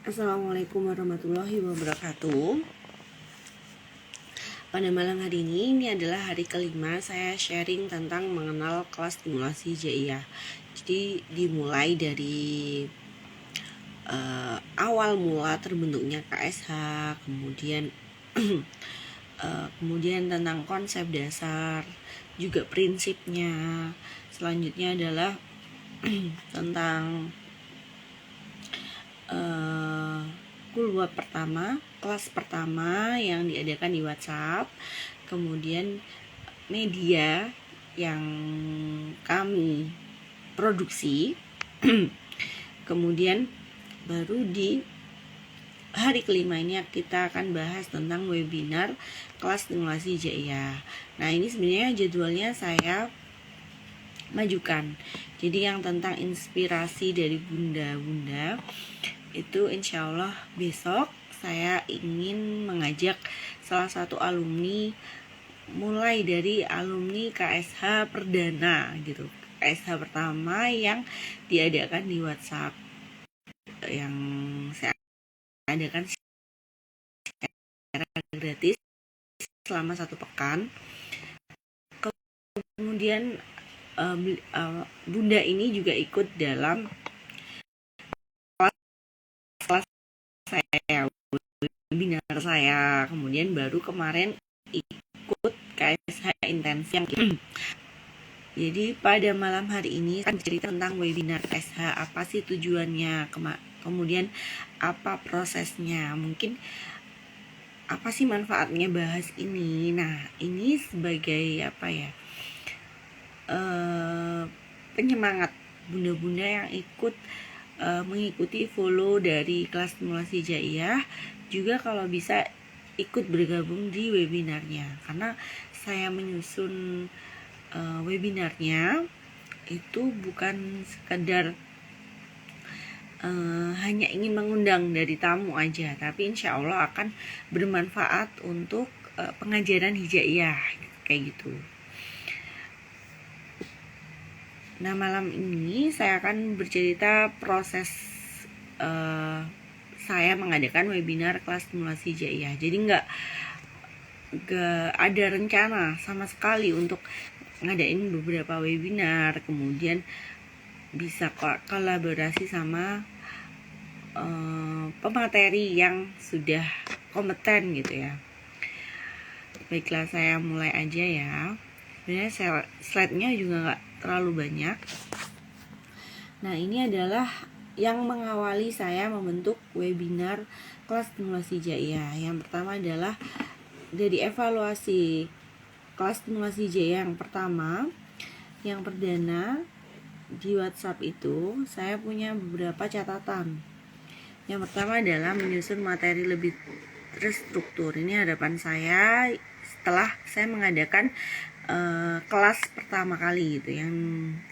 Assalamualaikum warahmatullahi wabarakatuh. Pada malam hari ini adalah hari kelima saya sharing tentang mengenal kelas stimulasi JIA. Jadi dimulai dari awal mula terbentuknya KSH, kemudian tentang konsep dasar, juga prinsipnya. Selanjutnya adalah tentang kelas pertama yang diadakan di WhatsApp, kemudian media yang kami produksi, kemudian baru di hari kelima ini kita akan bahas tentang webinar kelas stimulasi JIA. Nah, ini sebenarnya jadwalnya saya majukan. Jadi yang tentang inspirasi dari bunda-bunda itu insya Allah besok saya ingin mengajak salah satu alumni, mulai dari alumni KSH perdana gitu, KSH pertama yang diadakan di WhatsApp, yang saya adakan secara gratis selama 1 pekan. Kemudian bunda ini juga ikut dalam kelas saya, webinar saya. Kemudian baru kemarin ikut KSH intensif yang jadi pada malam hari ini akan cerita tentang webinar KSH, apa sih tujuannya, kemudian apa prosesnya, mungkin apa sih manfaatnya bahas ini. Nah, ini sebagai penyemangat bunda-bunda yang ikut mengikuti follow dari kelas stimulasi JIA, juga kalau bisa ikut bergabung di webinarnya, karena saya menyusun webinarnya itu bukan sekedar hanya ingin mengundang dari tamu aja, tapi insya Allah akan bermanfaat untuk pengajaran hijaiyah kayak gitu. Nah, malam ini saya akan bercerita proses saya mengadakan webinar kelas stimulasi JIA. Jadi nggak ada rencana sama sekali untuk ngadain beberapa webinar, kemudian bisa kolaborasi sama pemateri yang sudah kompeten gitu ya. Baiklah, saya mulai aja ya. Sebenarnya slide-nya juga nggak terlalu banyak. Nah, ini adalah yang mengawali saya membentuk webinar kelas stimulasi JIA. Yang pertama adalah dari evaluasi kelas stimulasi JIA yang pertama, yang perdana di WhatsApp itu saya punya beberapa catatan. Yang pertama adalah menyusun materi lebih terstruktur. Ini harapan saya setelah saya mengadakan kelas pertama kali gitu, yang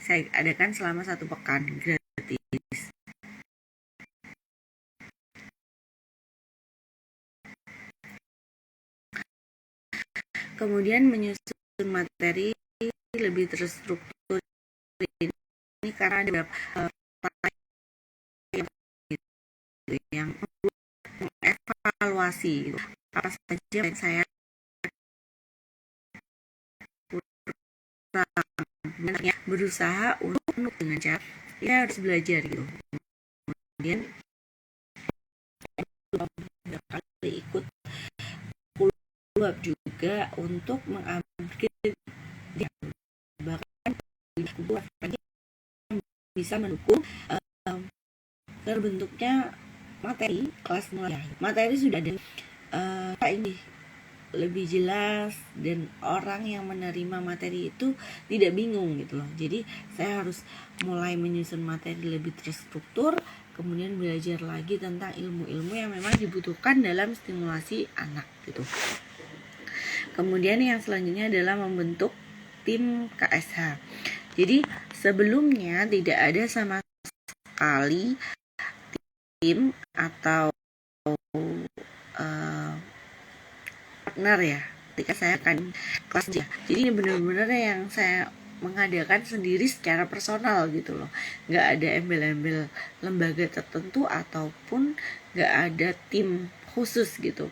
saya adakan selama 1 pekan gratis. Kemudian menyusun materi lebih terstruktur ini karena ada beberapa yang mengevaluasi gitu, apa saja yang saya berusaha untuk dengan cara kita harus belajar gitu. Kemudian ikut kulab juga untuk mengupgrade, bahkan bisa mendukung terbentuknya materi kelas mulai. Materi sudah ada ini lebih jelas, dan orang yang menerima materi itu tidak bingung gitu loh. Jadi saya harus mulai menyusun materi lebih terstruktur, kemudian belajar lagi tentang ilmu-ilmu yang memang dibutuhkan dalam stimulasi anak gitu. Kemudian yang selanjutnya adalah membentuk tim KSH. Jadi sebelumnya tidak ada sama sekali tim atau partner ya ketika saya akan kelas dia. Jadi ini benar-benar yang saya mengadakan sendiri secara personal gitu loh, nggak ada embel-embel lembaga tertentu ataupun nggak ada tim khusus gitu.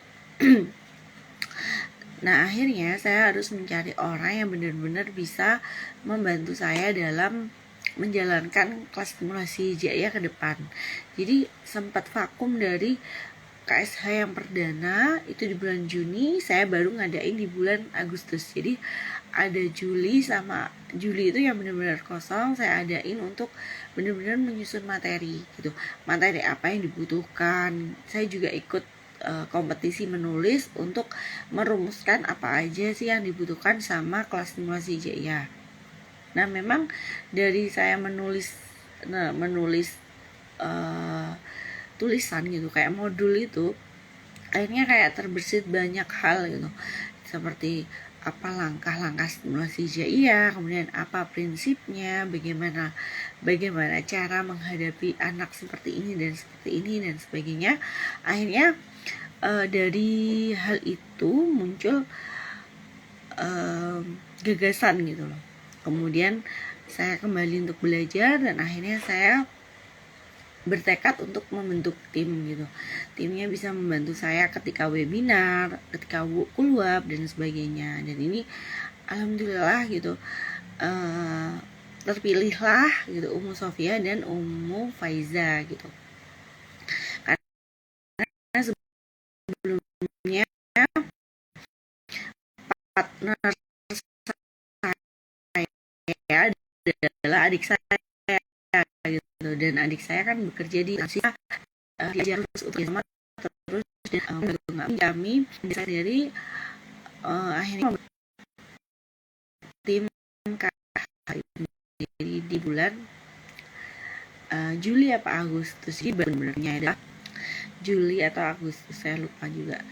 Nah akhirnya saya harus mencari orang yang benar-benar bisa membantu saya dalam menjalankan kelas stimulasi hijaiyah ke depan. Jadi sempat vakum dari KSH yang perdana itu di bulan Juni, saya baru ngadain di bulan Agustus. Jadi ada Juli sama Juli itu yang benar-benar kosong, saya adain untuk benar-benar menyusun materi gitu. Materi apa yang dibutuhkan. Saya juga ikut kompetisi menulis untuk merumuskan apa aja sih yang dibutuhkan sama kelas stimulasi hijaiyah. Nah, memang dari saya menulis tulisan gitu kayak modul itu, akhirnya kayak terbersit banyak hal gitu, seperti apa langkah-langkah stimulasi hijaiyah, kemudian apa prinsipnya, bagaimana cara menghadapi anak seperti ini dan sebagainya. Akhirnya dari hal itu muncul gagasan gitu loh. Kemudian saya kembali untuk belajar dan akhirnya saya bertekad untuk membentuk tim gitu. Timnya bisa membantu saya ketika webinar, ketika kulwab dan sebagainya. Dan ini alhamdulillah gitu terpilihlah gitu Ummu Sofia dan Ummu Faiza gitu. Karena sebelumnya partner saya adalah adik saya gitu, dan adik saya kan bekerja di Asia belajar terus sama terus dan kami dari akhirnya tim di bulan Juli apa Agustus, jadi benar-benarnya adalah Juli atau Agustus, saya lupa juga.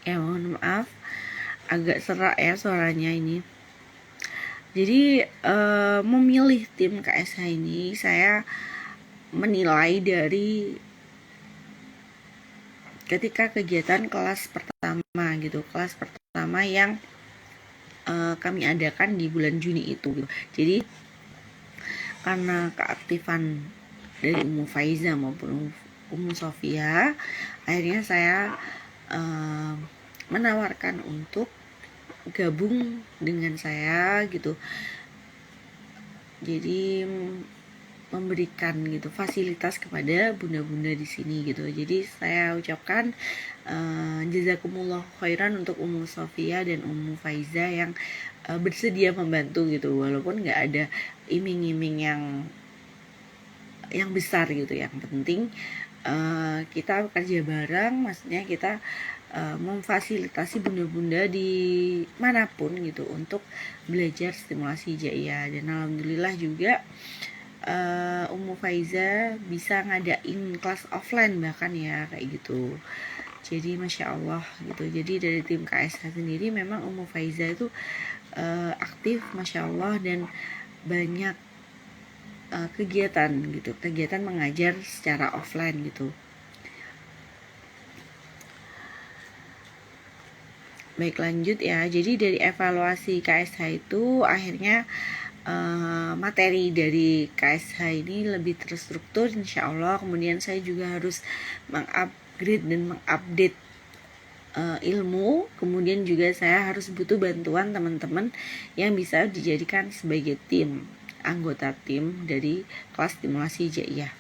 Ya mohon maaf agak serak ya suaranya ini. Jadi memilih tim KSH ini saya menilai dari ketika kegiatan kelas pertama gitu, kelas pertama yang kami adakan di bulan Juni itu gitu. Jadi karena keaktifan dari Ummu Faiza maupun Ummu Sofia, akhirnya saya menawarkan untuk gabung dengan saya gitu. Jadi memberikan gitu fasilitas kepada bunda-bunda di sini gitu. Jadi saya ucapkan jazakumullah khairan untuk Ummu Sofia dan Ummu Faiza yang bersedia membantu gitu, walaupun nggak ada iming-iming yang besar gitu. Yang penting kita kerja bareng, maksudnya kita memfasilitasi bunda-bunda di manapun gitu untuk belajar stimulasi hijaiyah. Dan alhamdulillah juga Ummu Faiza bisa ngadain kelas offline bahkan ya kayak gitu. Jadi masya Allah gitu. Jadi dari tim KSH sendiri memang Ummu Faiza itu aktif masya Allah dan banyak kegiatan gitu, kegiatan mengajar secara offline gitu. Baik lanjut ya. Jadi dari evaluasi KSH itu akhirnya materi dari KSH ini lebih terstruktur insya Allah. Kemudian saya juga harus mengupgrade dan mengupdate ilmu. Kemudian juga saya harus butuh bantuan teman-teman yang bisa dijadikan sebagai tim, anggota tim dari kelas stimulasi hijaiyah.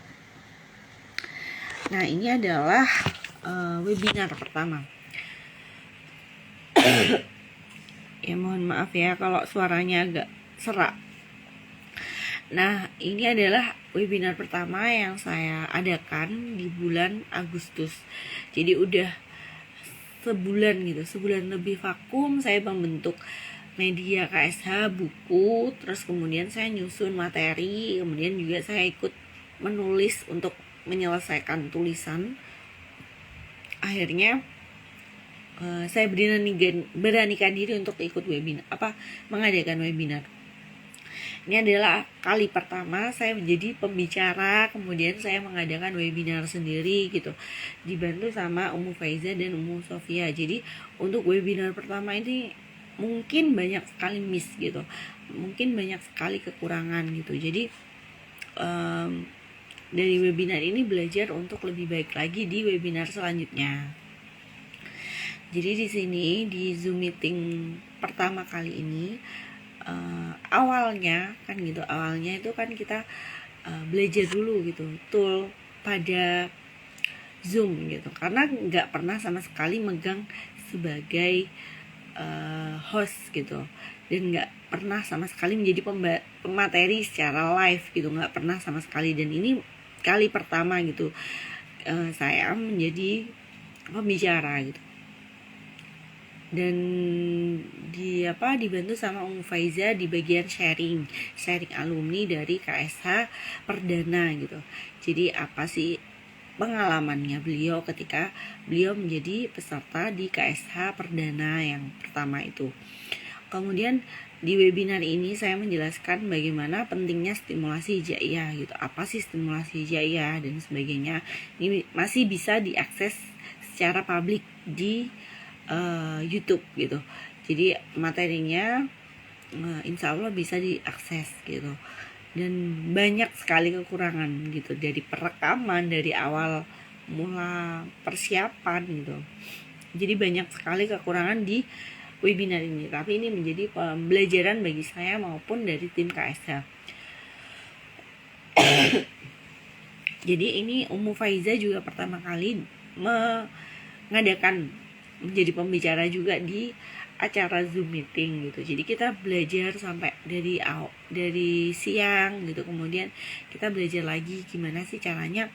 Nah ini adalah webinar pertama. Ya mohon maaf ya kalau suaranya agak serak. Nah ini adalah webinar pertama yang saya adakan di bulan Agustus. Jadi udah sebulan gitu, sebulan lebih vakum. Saya membentuk media KSH, buku, terus kemudian saya nyusun materi, kemudian juga saya ikut menulis untuk menyelesaikan tulisan. Akhirnya saya beranikan diri untuk ikut webinar, mengadakan webinar. Ini adalah kali pertama saya menjadi pembicara, kemudian saya mengadakan webinar sendiri gitu, dibantu sama Ummu Faiza dan Ummu Sofia. Jadi untuk webinar pertama ini mungkin banyak sekali miss gitu, mungkin banyak sekali kekurangan gitu. Jadi dari webinar ini belajar untuk lebih baik lagi di webinar selanjutnya. Jadi di sini di Zoom meeting pertama kali ini awalnya itu kan kita belajar dulu gitu tool pada Zoom gitu, karena nggak pernah sama sekali megang sebagai host gitu, dan nggak pernah sama sekali menjadi pemateri secara live gitu, nggak pernah sama sekali. Dan ini kali pertama gitu saya menjadi pembicara gitu, dan dibantu sama Faiza di bagian sharing alumni dari KSH Perdana gitu. Jadi apa sih pengalamannya beliau ketika beliau menjadi peserta di KSH Perdana yang pertama itu. Kemudian di webinar ini saya menjelaskan bagaimana pentingnya stimulasi hijaiyah gitu. Apa sih stimulasi hijaiyah dan sebagainya. Ini masih bisa diakses secara publik di YouTube gitu. Jadi materinya insya Allah bisa diakses gitu. Dan banyak sekali kekurangan gitu, dari perekaman, dari awal mula persiapan gitu. Jadi banyak sekali kekurangan di webinar ini, tapi ini menjadi pembelajaran bagi saya maupun dari tim KSH. Jadi ini Faiza juga pertama kali mengadakan menjadi pembicara juga di acara Zoom meeting gitu. Jadi kita belajar sampai dari siang gitu. Kemudian kita belajar lagi gimana sih caranya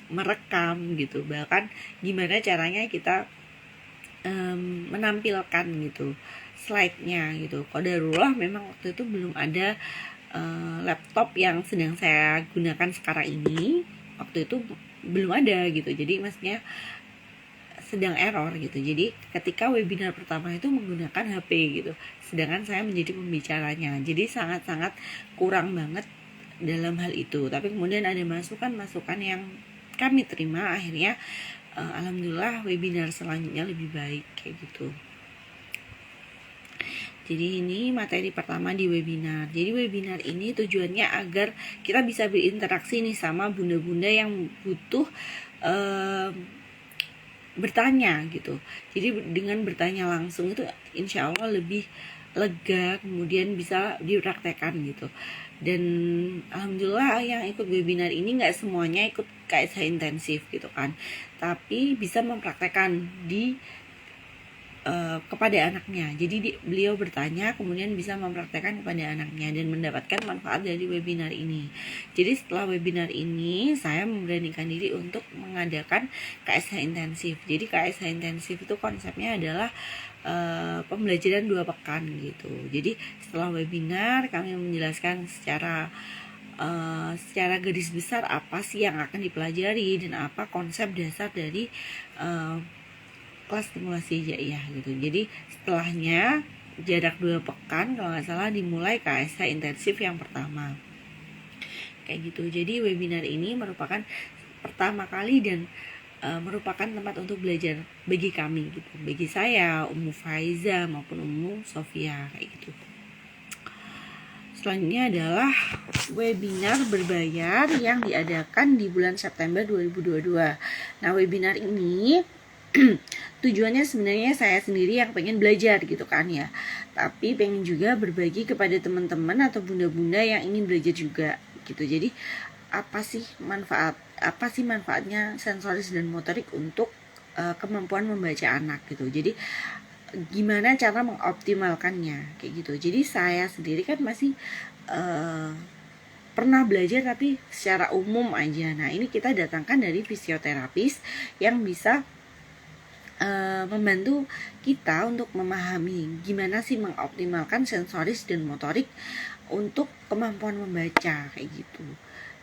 merekam gitu. Bahkan gimana caranya kita menampilkan gitu slide-nya gitu. Qadarullah memang waktu itu belum ada laptop yang sedang saya gunakan sekarang ini. Waktu itu belum ada gitu. Jadi maksudnya sedang error gitu. Jadi ketika webinar pertama itu menggunakan HP gitu, sedangkan saya menjadi pembicaranya. Jadi sangat-sangat kurang banget dalam hal itu. Tapi kemudian ada masukan-masukan yang kami terima, akhirnya alhamdulillah webinar selanjutnya lebih baik kayak gitu. Jadi ini materi pertama di webinar. Jadi webinar ini tujuannya agar kita bisa berinteraksi nih sama bunda-bunda yang butuh bertanya gitu. Jadi dengan bertanya langsung itu insya Allah lebih lega, kemudian bisa dipraktekkan gitu. Dan alhamdulillah yang ikut webinar ini nggak semuanya ikut KSH intensif gitu kan, tapi bisa mempraktekkan di kepada anaknya. Jadi beliau bertanya kemudian bisa mempraktekkan kepada anaknya dan mendapatkan manfaat dari webinar ini. Jadi setelah webinar ini saya memberanikan diri untuk mengadakan KSH intensif. Jadi KSH intensif itu konsepnya adalah pembelajaran 2 pekan gitu. Jadi setelah webinar kami menjelaskan secara garis besar apa sih yang akan dipelajari dan apa konsep dasar dari kelas stimulasi hijaiyah gitu. Jadi setelahnya jarak 2 pekan kalau nggak salah dimulai KSH intensif yang pertama kayak gitu. Jadi webinar ini merupakan pertama kali dan merupakan tempat untuk belajar bagi kami gitu, bagi saya, Faiza maupun Sofia kayak gitu. Selanjutnya adalah webinar berbayar yang diadakan di bulan September 2022. Nah, webinar ini tujuannya sebenarnya saya sendiri yang pengen belajar gitu kan ya, tapi pengen juga berbagi kepada teman-teman atau bunda-bunda yang ingin belajar juga gitu. Jadi apa sih manfaatnya sensoris dan motorik untuk kemampuan membaca anak gitu. Jadi gimana cara mengoptimalkannya kayak gitu. Jadi saya sendiri kan masih pernah belajar tapi secara umum aja. Nah ini kita datangkan dari fisioterapis yang bisa membantu kita untuk memahami gimana sih mengoptimalkan sensoris dan motorik untuk kemampuan membaca kayak gitu.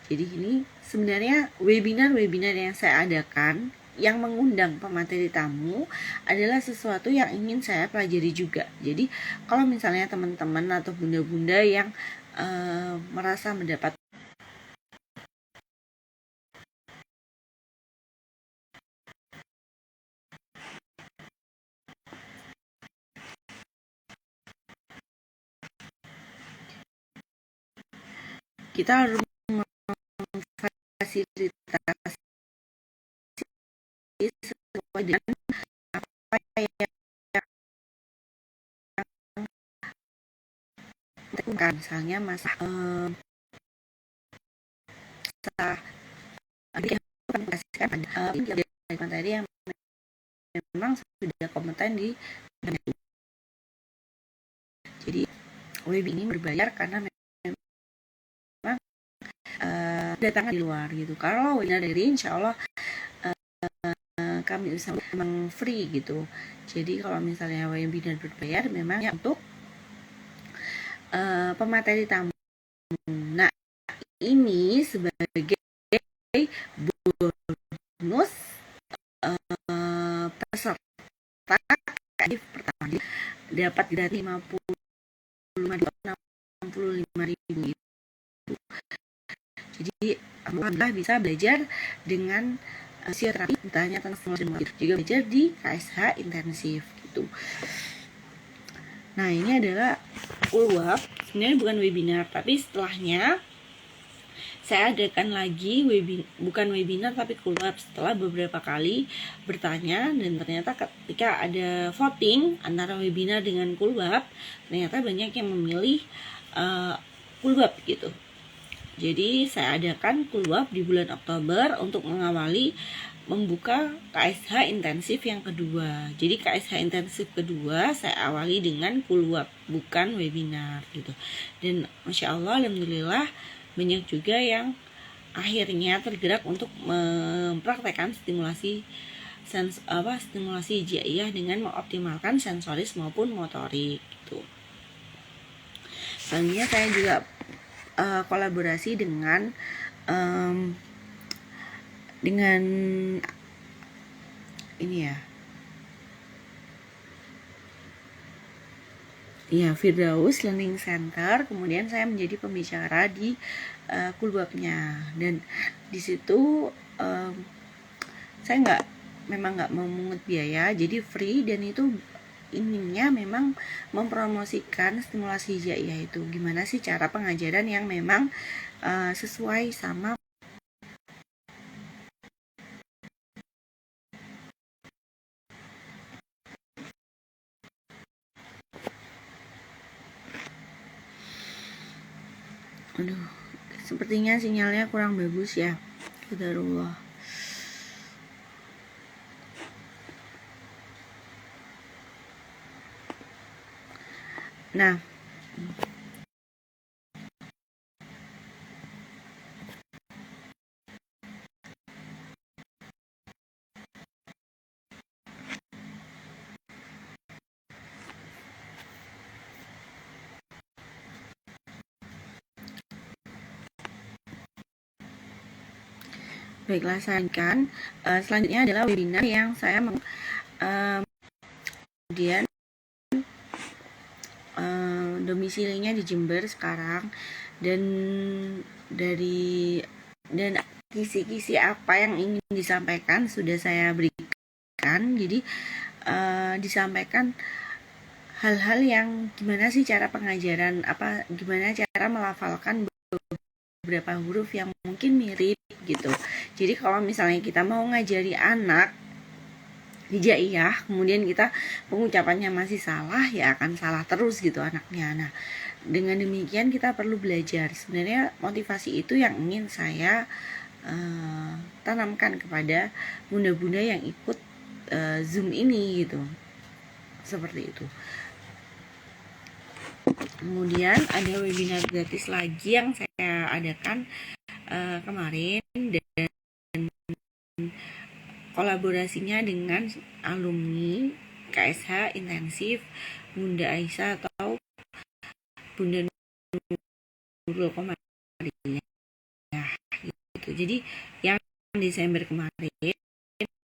Jadi ini sebenarnya webinar yang saya adakan yang mengundang pemateri tamu adalah sesuatu yang ingin saya pelajari juga. Jadi kalau misalnya teman-teman atau bunda-bunda yang merasa mendapat kita harus memfasilitasi sesuai dengan apa yang kita misalnya masa materi yang memang sudah kompeten di jadi web ini berbayar karena memang datangan di luar gitu. Kalau webinar dari insya Allah kami usaha memang free gitu. Jadi kalau misalnya webinar berbayar memang ya untuk pemateri tamu. Nah, ini sebagai bonus peserta pertama dapat dari 65.000 gitu. Jadi alhamdulillah bisa belajar dengan terapi ditanya tentang juga belajar di KSH intensif gitu. Nah, ini adalah Kulwap. Sebenarnya bukan webinar, tapi setelahnya saya adakan lagi bukan webinar tapi Kulwap setelah beberapa kali bertanya, dan ternyata ketika ada voting antara webinar dengan Kulwap, ternyata banyak yang memilih Kulwap gitu. Jadi saya adakan Kulwap di bulan Oktober untuk mengawali membuka KSH intensif yang kedua. Jadi KSH intensif kedua saya awali dengan Kulwap, bukan webinar gitu. Dan Masya Allah, alhamdulillah banyak juga yang akhirnya tergerak untuk mempraktekkan stimulasi hijaiyah dengan mengoptimalkan sensoris maupun motorik gitu. Selanjutnya saya juga kolaborasi dengan ini ya Firdaus Learning Center. Kemudian saya menjadi pembicara di Kulwapnya, dan di situ saya memang nggak memungut biaya, jadi free, dan itu ininya memang mempromosikan stimulasi hijaiyah itu. Gimana sih cara pengajaran yang memang sesuai sama sepertinya sinyalnya kurang bagus ya. Qadarullah. Nah, baiklah, saya akan selanjutnya adalah webinar yang saya kemudian domisilinya di Jember sekarang, dan kisi-kisi apa yang ingin disampaikan sudah saya berikan. Jadi disampaikan hal-hal yang gimana sih cara pengajaran, gimana cara melafalkan beberapa huruf yang mungkin mirip gitu. Jadi kalau misalnya kita mau ngajari anak hijaiyah, kemudian kita pengucapannya masih salah, ya akan salah terus gitu anaknya. Nah, dengan demikian kita perlu belajar. Sebenarnya motivasi itu yang ingin saya tanamkan kepada bunda-bunda yang ikut Zoom ini gitu. Seperti itu. Kemudian ada webinar gratis lagi yang saya adakan kemarin, dan kolaborasinya dengan alumni KSH intensif Bunda Aisyah atau Bunda Nurul Komariah gitu. Jadi yang Desember kemarin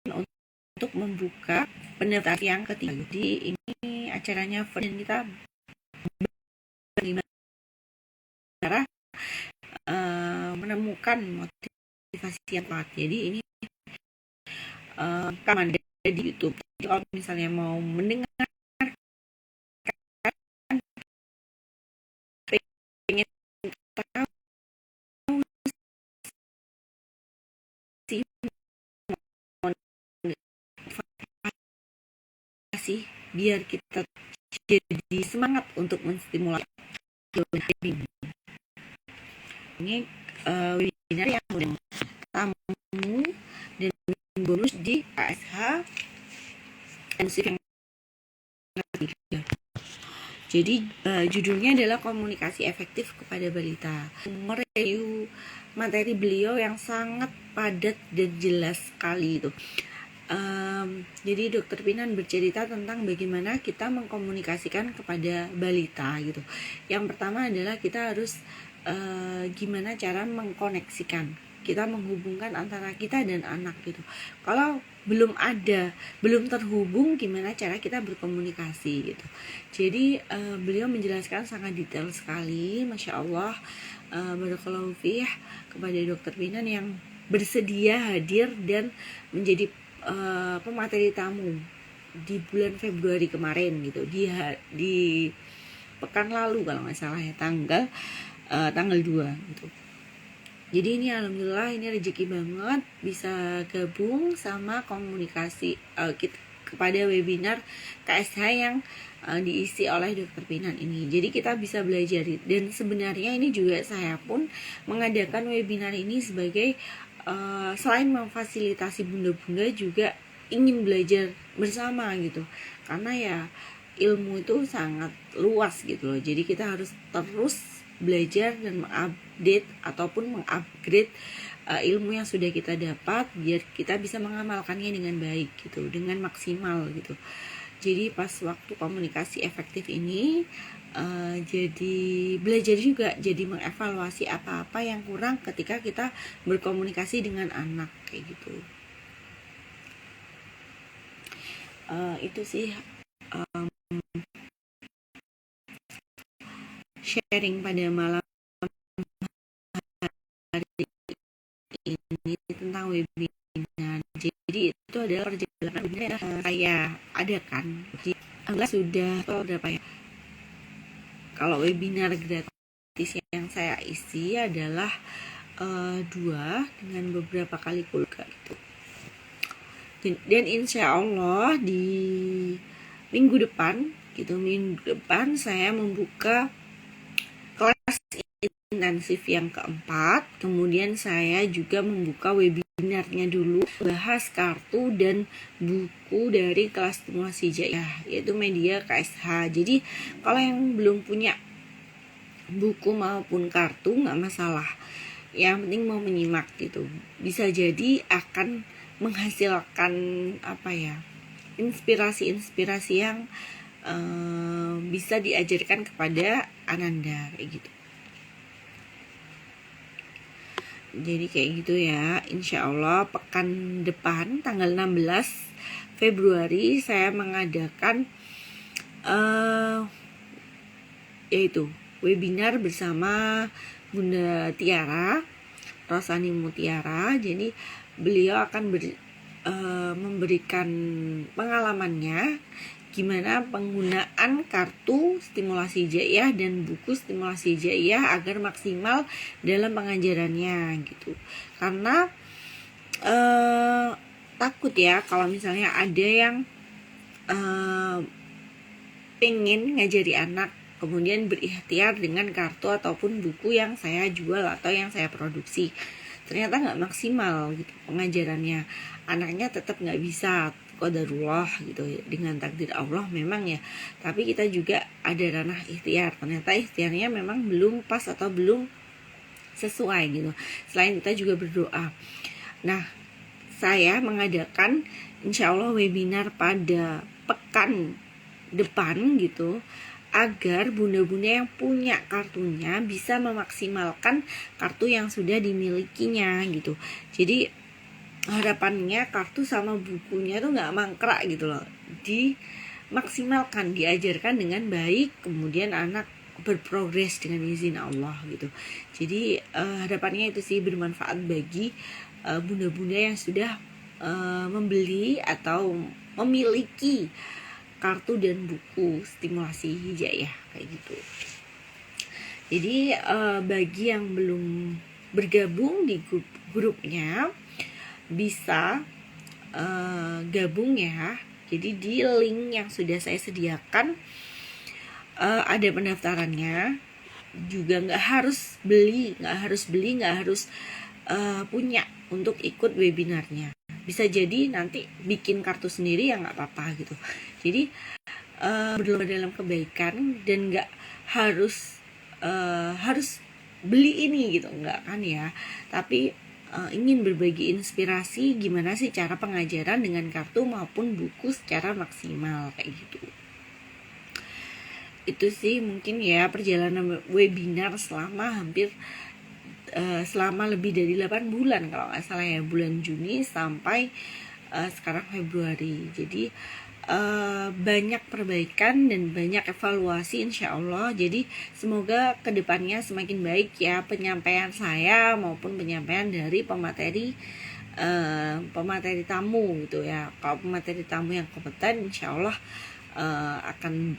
untuk membuka pendaftaran yang ketiga. Jadi ini acaranya dan kita cara menemukan motivasi yang kuat. Jadi ini kan ada di YouTube. Jadi kalau misalnya mau mendengar pengen tahu sih biar kita jadi semangat untuk menstimulasi ini webinar yang tamu dan bonus di KSH intensif yang ketiga. Jadi judulnya adalah komunikasi efektif kepada balita. Mereview materi beliau yang sangat padat dan jelas sekali itu. Jadi Dokter Pinan bercerita tentang bagaimana kita mengkomunikasikan kepada balita gitu. Yang pertama adalah kita harus gimana cara mengkoneksikan, kita menghubungkan antara kita dan anak gitu. Kalau belum terhubung, gimana cara kita berkomunikasi gitu. Jadi beliau menjelaskan sangat detail sekali, Masya Allah. Barakallahu fih kepada Dokter Pinan yang bersedia hadir dan menjadi pemateri tamu di bulan Februari kemarin gitu, di pekan lalu kalau nggak salah ya, tanggal 2 gitu. Jadi ini alhamdulillah ini rezeki banget bisa gabung sama komunikasi kepada webinar KSH yang diisi oleh Dokter Pinan ini. Jadi kita bisa belajar, dan sebenarnya ini juga saya pun mengadakan webinar ini sebagai selain memfasilitasi bunda-bunda juga ingin belajar bersama gitu. Karena ya ilmu itu sangat luas gitu loh. Jadi kita harus terus belajar dan mengupdate ataupun mengupgrade ilmu yang sudah kita dapat biar kita bisa mengamalkannya dengan baik gitu, dengan maksimal gitu. Jadi pas waktu komunikasi efektif ini jadi belajar juga, jadi mengevaluasi apa-apa yang kurang ketika kita berkomunikasi dengan anak kayak gitu. Itu sih sharing pada malam hari ini tentang webinar. Jadi itu adalah perjalanan webinar saya adakan. Jadi sudah berapa ya? Kalau webinar gratis yang saya isi adalah 2 dengan beberapa kali kuliah gitu. Dan insya Allah di minggu depan saya membuka kelas intensif yang keempat. Kemudian saya juga membuka webinarnya dulu, bahas kartu dan buku dari kelas stimulasi hijaiyah, yaitu media KSH. Jadi kalau yang belum punya buku maupun kartu nggak masalah, yang penting mau menyimak gitu. Bisa jadi akan menghasilkan inspirasi-inspirasi yang bisa diajarkan kepada Ananda kayak gitu. Jadi kayak gitu ya. Insya Allah pekan depan tanggal 16 Februari saya mengadakan yaitu webinar bersama Bunda Tiara Rosani Mutiara. Jadi beliau akan memberikan pengalamannya gimana penggunaan kartu stimulasi hijaiyah dan buku stimulasi hijaiyah agar maksimal dalam pengajarannya gitu. Karena takut ya kalau misalnya ada yang pengen ngajari anak kemudian berikhtiar dengan kartu ataupun buku yang saya jual atau yang saya produksi, ternyata nggak maksimal gitu pengajarannya, anaknya tetap nggak bisa, qadarullah gitu, dengan takdir Allah memang ya, tapi kita juga ada ranah ikhtiar, ternyata ikhtiarnya memang belum pas atau belum sesuai gitu. Selain kita juga berdoa. Nah, saya mengadakan insya Allah webinar pada pekan depan gitu, agar bunda-bunda yang punya kartunya bisa memaksimalkan kartu yang sudah dimilikinya gitu. Jadi harapannya kartu sama bukunya tuh nggak mangkrak gitu loh, dimaksimalkan, diajarkan dengan baik, kemudian anak berprogres dengan izin Allah gitu. Jadi harapannya itu sih bermanfaat bagi bunda-bunda yang sudah membeli atau memiliki kartu dan buku stimulasi hijaiyah kayak gitu. Jadi bagi yang belum bergabung di grupnya bisa gabung ya Jadi di link yang sudah saya sediakan ada pendaftarannya. Juga nggak harus beli, nggak harus punya untuk ikut webinarnya. Bisa jadi nanti bikin kartu sendiri ya nggak apa-apa gitu. Jadi berlomba dalam kebaikan dan nggak harus beli ini gitu, nggak kan ya. Tapi ingin berbagi inspirasi gimana sih cara pengajaran dengan kartu maupun buku secara maksimal kayak gitu. Itu sih mungkin ya perjalanan webinar selama selama lebih dari 8 bulan kalau nggak salah ya, bulan Juni sampai sekarang Februari. Jadi banyak perbaikan dan banyak evaluasi insya Allah. Jadi semoga kedepannya semakin baik ya penyampaian saya maupun penyampaian dari pemateri tamu gitu ya. Kalau pemateri tamu yang kompeten insya Allah akan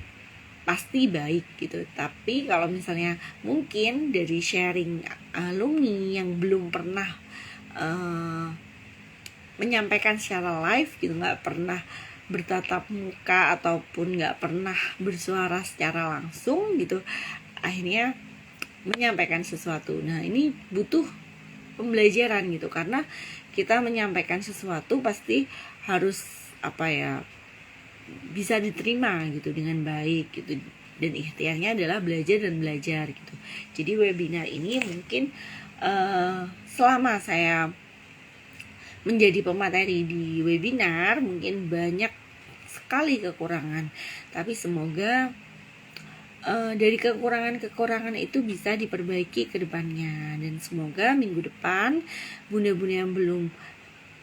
pasti baik gitu. Tapi kalau misalnya mungkin dari sharing alumni yang belum pernah menyampaikan secara live gitu, nggak pernah bertatap muka ataupun nggak pernah bersuara secara langsung gitu, akhirnya menyampaikan sesuatu. Nah ini butuh pembelajaran gitu, karena kita menyampaikan sesuatu pasti harus bisa diterima gitu dengan baik gitu, dan ikhtiarnya adalah belajar dan belajar gitu. Jadi webinar ini mungkin selama saya menjadi pemateri di webinar mungkin banyak sekali kekurangan, tapi semoga dari kekurangan itu bisa diperbaiki ke depannya, dan semoga minggu depan bunda-bunda yang belum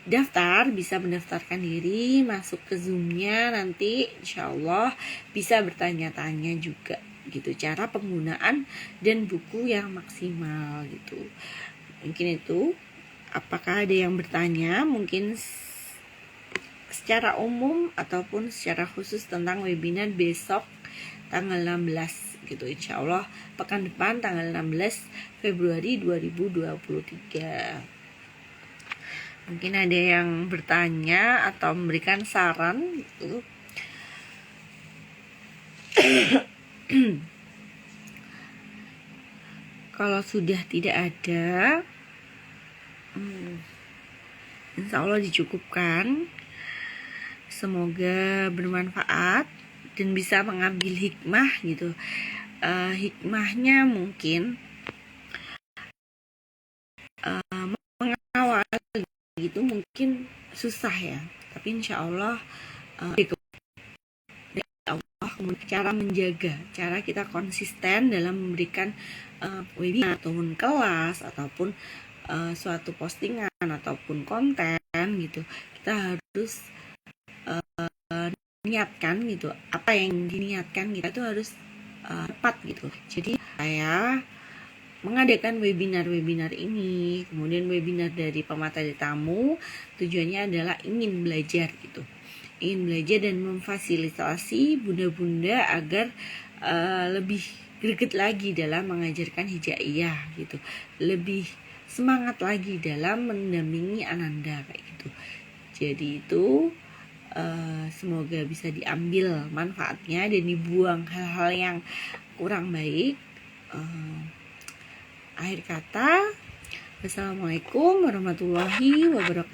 daftar bisa mendaftarkan diri, masuk ke Zoom-nya, nanti insya Allah bisa bertanya-tanya juga gitu cara penggunaan dan buku yang maksimal gitu. Mungkin itu. Apakah ada yang bertanya mungkin secara umum ataupun secara khusus tentang webinar besok tanggal 16 gitu, insya Allah pekan depan tanggal 16 Februari 2023. Mungkin ada yang bertanya atau memberikan saran gitu. Kalau sudah tidak ada, insya Allah dicukupkan. Semoga bermanfaat dan bisa mengambil hikmah gitu. Hikmahnya mungkin mengawal gitu mungkin susah ya, tapi insya Allah cara menjaga, cara kita konsisten dalam memberikan webinar ataupun kelas ataupun suatu postingan ataupun konten gitu, kita harus niatkan gitu, apa yang diniatkan kita itu harus tepat gitu. Jadi saya mengadakan webinar ini, kemudian webinar dari pemateri tamu, tujuannya adalah ingin belajar gitu, ingin belajar dan memfasilitasi bunda-bunda agar lebih greget lagi dalam mengajarkan hijaiyah gitu, lebih semangat lagi dalam mendampingi Ananda kayak gitu. Jadi itu semoga bisa diambil manfaatnya dan dibuang hal-hal yang kurang baik. Akhir kata, wassalamualaikum warahmatullahi wabarakatuh.